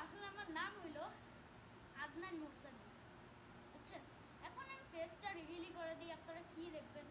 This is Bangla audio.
আসলে আমার নাম হইল আদনান মুরসালি, বুঝছেন? এখন আমি ফেসটা রিভিলই করে দিই, আপনারা কি দেখবেন।